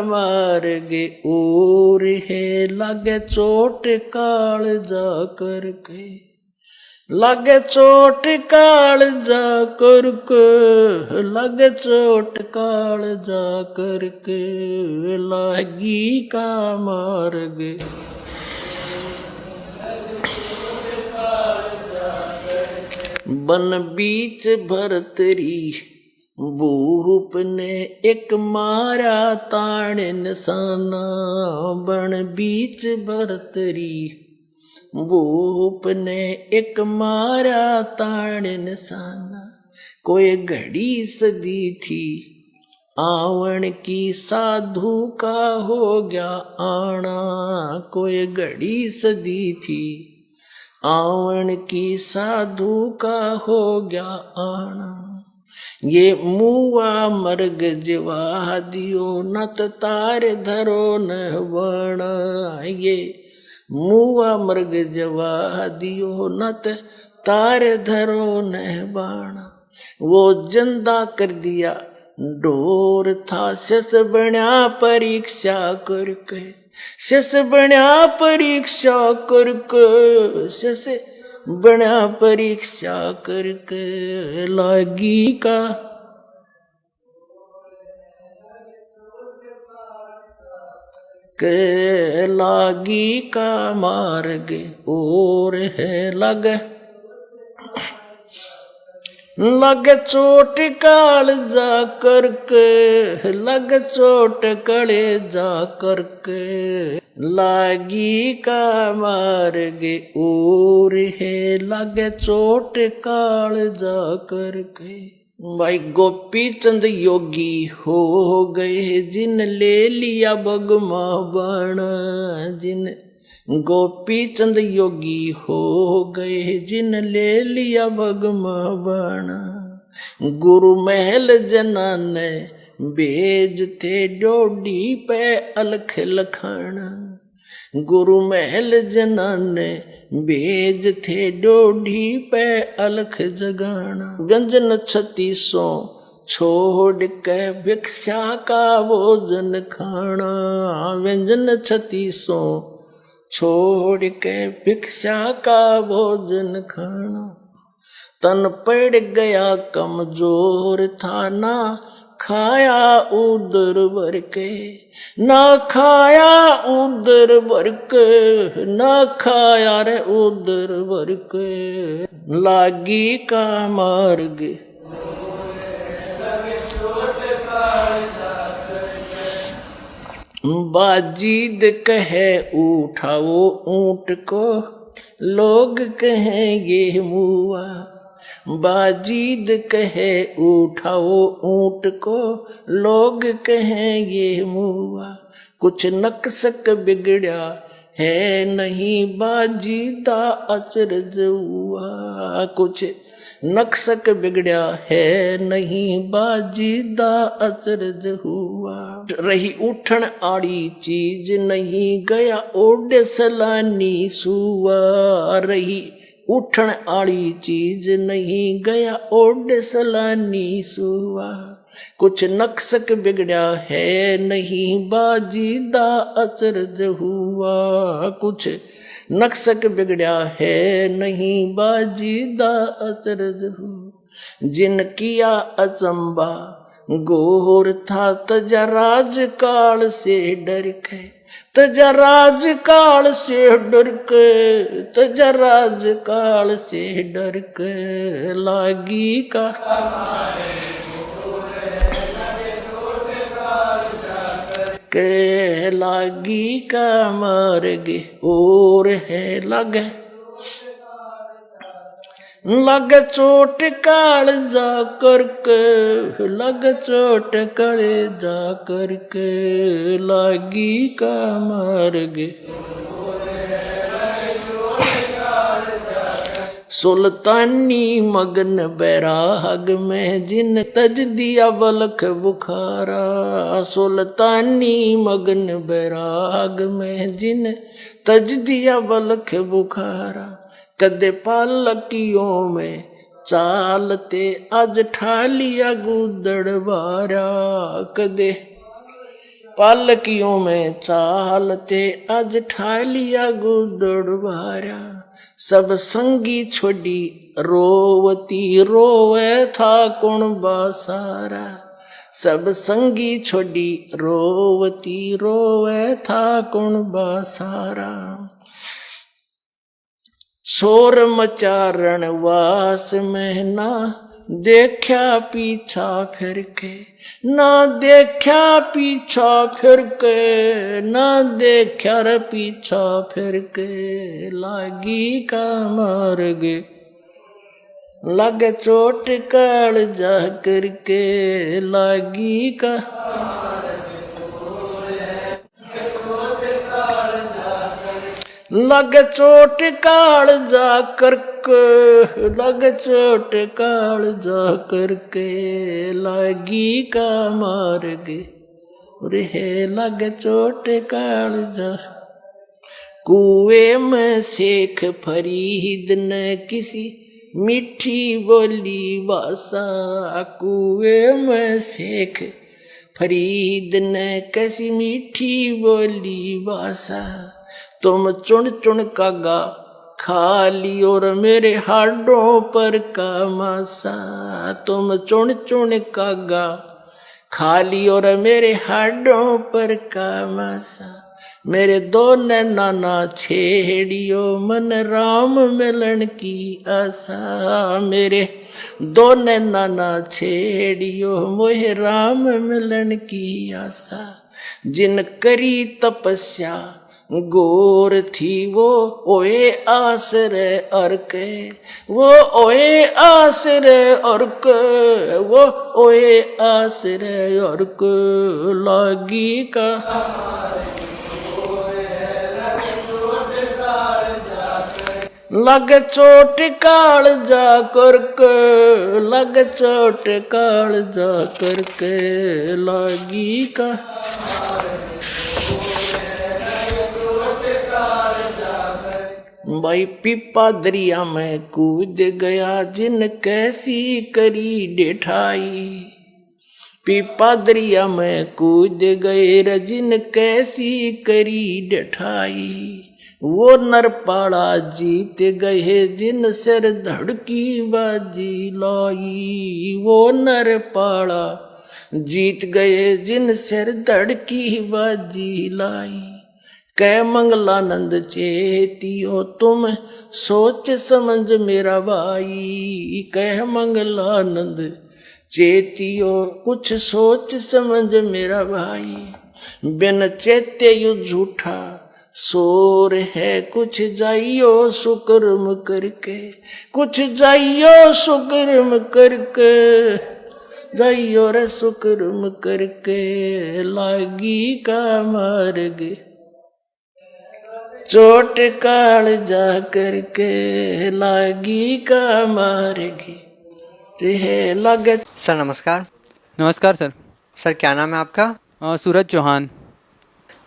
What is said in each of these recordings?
मार्गे और है लागे चोट काल जा करके लागे चोट काल जा करके लागे चोट काल जा करके लागी का मार्गे बन बीच भरतरी भूप ने एक मारा ताण निशाना बन बीच भरतरी भूप ने एक मारा ताण निशाना कोई घड़ी सदी थी आवन की साधु का हो गया आना कोई घड़ी सदी थी आवन की साधु का हो गया आना ये मुआ मर्ग जिवा दियो नत तार धरो न बण ये मुआ मर्ग जवा दियो नत तार धरो न बाण वो जिंदा कर दिया डोर था सस बना परीक्षा करके सस बना परीक्षा करके सस बना परीक्षा करके लागी का के लागी का मार्ग और है लग चोट काल जा करके लग चोट कड़े जा करके लागी का मार्ग और है लग चोट काल जा करके भाई गोपी चंद योगी हो गए जिन ले लिया बगमा बण जिन गोपी चंद योगी हो गए जिन ले लिया बगमा बण गुरु महल जना ने बेज थे डोडी पे अलख लखाना गुरु महल जना ने बेज थे डोडी पे अलख जगाना व्यंजन 3600 छोड़ के भिक्षा का भोजन खाना व्यंजन 3600 छोड़ के भिक्षा का भोजन खाना तन पड़ गया कमजोर था ना खाया उदर भर के ना खाया उदर भर के ना खाया रे उदर भर के लागी का मार्ग बाजीद कहे उठाओ ऊंट को लोग कहे ये मुआ बाजीद कहे उठाओ ऊंट को लोग कहे ये मुआ कुछ नक्सक बिगड़ा है नहीं बाजीदा अचरज हुआ कुछ नक्सक बिगड़ा है नहीं बाजीदा अचरज हुआ रही उठन आड़ी चीज नहीं गया ओडे सलानी सुआ रही उठन आड़ी चीज नहीं गया ओडे सलानी सुआ कुछ नक्सक बिगड़ा है नहीं बाजीदा अचरज हुआ कुछ नक्सक बिगड़ा है नहीं बाजीदा अचरज हो जिन किया अचंबा गोर था तजा राज काल से डर के तजा राज काल से डर के तजा राज काल से डर के लागी का के लागी का मार्ग और है लग चोट काल जा करके लग चोट काले जा करके लागी का मार्ग सुल्तानी मगन बैराग में जिन तज दिया बलख बुखारा सुल्तानी मगन बैराग में जिन तज दिया बलख बुखारा कदे पालकियों में चालते आज ठालिया गुदड़ बारा कदे पालकियों में चालते आज ठा लिया गुदड़ भारा। सब संगी छोड़ी रोवती रोवे था कौन बासारा। सब संगी छोड़ी रोवती रोवे था कौन बासारा। शोर मचारण वास में ना देखा पीछा फिर के, ना देखा पीछा फिर के, ना देखा रे पीछा फिर के। लागी का मार्गे लग चोट काल जा करके, लागी का लग चोट काल जा करके, लग चोट काल जा करके। लागी का मार्गे रे लग चोट काल जा। कुएं में शेख फरीद ने किसी मीठी बोली भाषा। कुएं में शेख फरीद ने कैसी मीठी बोली भाषा। तुम चुन चुन कागा खा ली और मेरे हाडों पर का मासा। तुम चुन चुन कागा खा ली और मेरे हाडों पर का मासा। मेरे दो नैना ना छेड़ियो मन राम मिलन की आशा। मेरे दो नैना ना छेड़ियो मोहे राम मिलन की आशा। जिन करी तपस्या गोर थी वो ओए आसरे अर्के, वो ओए आसरे अर्के, वो ओए आसरे अर्के। लागी का लग चोट काल जा करके, लग चोट काल जा करके। लागी का भाई पीपा दरिया में कूद गया जिन कैसी करी डेठाई। पीपा दरिया में कूद गए रजिन कैसी करी डेठाई। वो नरपाड़ा जीत गए जिन सिर धड़की बाजी लाई। वो नरपाड़ा जीत गए जिन सिर धड़की बाजी लाई। कै मंगलानंद चेतियो तुम सोच समझ मेरा भाई। कह मंगलानंद चेतियो कुछ सोच समझ मेरा भाई। बिन चेते यु झूठा शोर है कुछ जाइयो सुकर्म करके, कुछ जाइयो सुकर्म करके, जाइयो रे सुकर्म करके। लागी का मार्गे चोट काल जा करके, लागी का मार्गे रे लगे। सर नमस्कार। नमस्कार सर। सर क्या नाम है आपका? सूरज चौहान।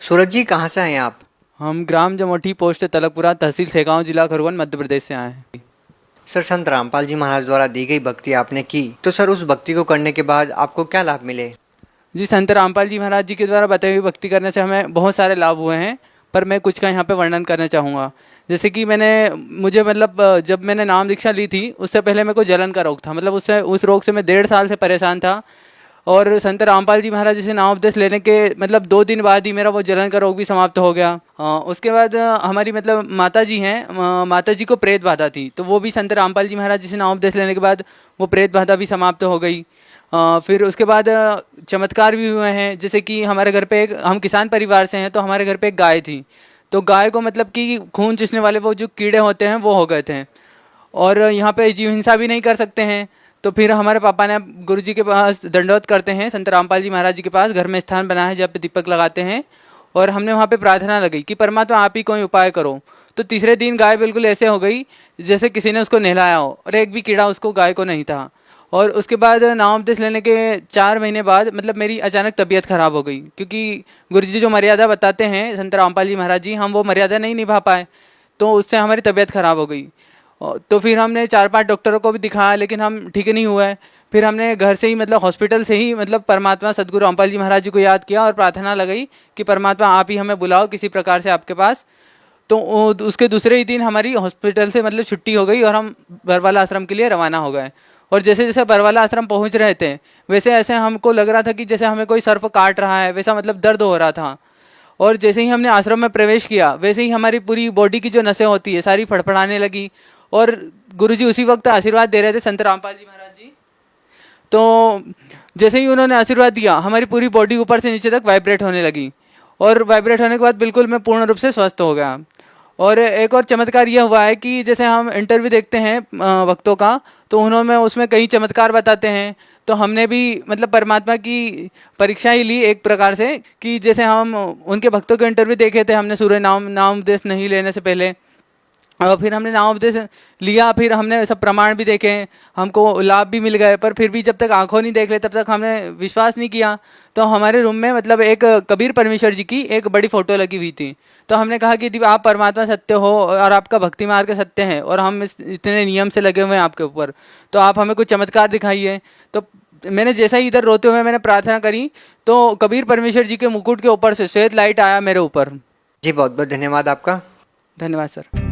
सूरज जी कहाँ से हैं आप? हम ग्राम जमोठी पोस्ट तलकपुरा तहसील सेगांव जिला खरगोन मध्य प्रदेश से आए हैं। सर संत रामपाल जी महाराज द्वारा दी गई भक्ति आपने की, तो सर उस भक्ति को करने के बाद आपको क्या लाभ मिले? जी संत रामपाल जी महाराज जी के द्वारा बताई हुई भक्ति करने से हमें बहुत सारे लाभ हुए हैं, पर मैं कुछ का यहाँ पे वर्णन करना चाहूँगा। जैसे कि मुझे मतलब जब मैंने नाम दीक्षा ली थी उससे पहले मेरे को जलन का रोग था, मतलब उस रोग से मैं 1.5 साल से परेशान था। और संत रामपाल जी महाराज जी से नाम उपदेश लेने के मतलब 2 दिन बाद ही मेरा वो जलन का रोग भी समाप्त हो गया। उसके बाद हमारी मतलब माता जी हैं, माता जी को प्रेत बाधा थी, तो वो भी संत रामपाल जी महाराज जी से नाम उपदेश लेने के बाद वो प्रेत बाधा भी समाप्त हो गई। फिर उसके बाद चमत्कार भी हुए हैं, जैसे कि हमारे घर पे हम किसान परिवार से हैं, तो हमारे घर पे एक गाय थी, तो गाय को मतलब कि खून चूसने वाले वो जो कीड़े होते हैं वो हो गए थे, और यहाँ पे जीव हिंसा भी नहीं कर सकते हैं। तो फिर हमारे पापा ने गुरु जी के पास दंडवत करते हैं, संत रामपाल जी महाराज जी के पास घर में स्थान बनाया है जहाँ पे दीपक लगाते हैं, और हमने वहाँ पे प्रार्थना लगाई कि परमात्मा आप ही कोई उपाय करो। तो तीसरे दिन गाय बिल्कुल ऐसे हो गई जैसे किसी ने उसको नहलाया हो, और एक भी कीड़ा उसको गाय को नहीं था। और उसके बाद नाम उपदेश लेने के 4 महीने बाद मतलब मेरी अचानक तबीयत खराब हो गई, क्योंकि गुरु जी जो मर्यादा बताते हैं संत रामपाल जी महाराज जी, हम वो मर्यादा नहीं निभा पाए, तो उससे हमारी तबीयत खराब हो गई। तो फिर हमने 4-5 डॉक्टरों को भी दिखाया, लेकिन हम ठीक नहीं हुआ है। फिर हमने घर से ही मतलब हॉस्पिटल से ही मतलब परमात्मा सदगुरु रामपाल जी महाराज जी को याद किया और प्रार्थना लगाई कि परमात्मा आप ही हमें बुलाओ किसी प्रकार से आपके पास। तो उसके दूसरे ही दिन हमारी हॉस्पिटल से मतलब छुट्टी हो गई और हम बरवाला आश्रम के लिए रवाना हो गए। और जैसे जैसे बरवाला आश्रम पहुंच रहे थे वैसे ऐसे हमको लग रहा था कि जैसे हमें कोई सर्प काट रहा है, वैसा मतलब दर्द हो रहा था। और जैसे ही हमने आश्रम में प्रवेश किया वैसे ही हमारी पूरी बॉडी की जो नसें होती है सारी फड़फड़ाने लगी। और गुरुजी उसी वक्त आशीर्वाद दे रहे थे, संत रामपाल जी महाराज जी। तो जैसे ही उन्होंने आशीर्वाद दिया हमारी पूरी बॉडी ऊपर से नीचे तक वाइब्रेट होने लगी और वाइब्रेट होने के बाद बिल्कुल मैं पूर्ण रूप से स्वस्थ हो गया। और एक और चमत्कार यह हुआ है कि जैसे हम इंटरव्यू देखते हैं वक्तों का, तो उन्होंने उसमें कई चमत्कार बताते हैं। तो हमने भी मतलब परमात्मा की परीक्षा ही ली एक प्रकार से कि जैसे हम उनके भक्तों के इंटरव्यू देखे थे हमने सूर्य नाम उपदेश नहीं लेने से पहले, और फिर हमने नाम उपदेश लिया, फिर हमने सब प्रमाण भी देखे, हमको लाभ भी मिल गए। पर फिर भी जब तक आंखों नहीं देख ले तब तक हमने विश्वास नहीं किया। तो हमारे रूम में मतलब एक कबीर परमेश्वर जी की एक बड़ी फोटो लगी हुई थी। तो हमने कहा कि यदि आप परमात्मा सत्य हो और आपका भक्ति मार्ग सत्य है और हम इतने नियम से लगे हुए हैं आपके ऊपर, तो आप हमें कुछ चमत्कार दिखाइए। तो मैंने जैसा ही इधर रोते हुए मैंने प्रार्थना करी तो कबीर परमेश्वर जी के मुकुट के ऊपर से श्वेत लाइट आया मेरे ऊपर। जी बहुत बहुत धन्यवाद आपका। धन्यवाद सर।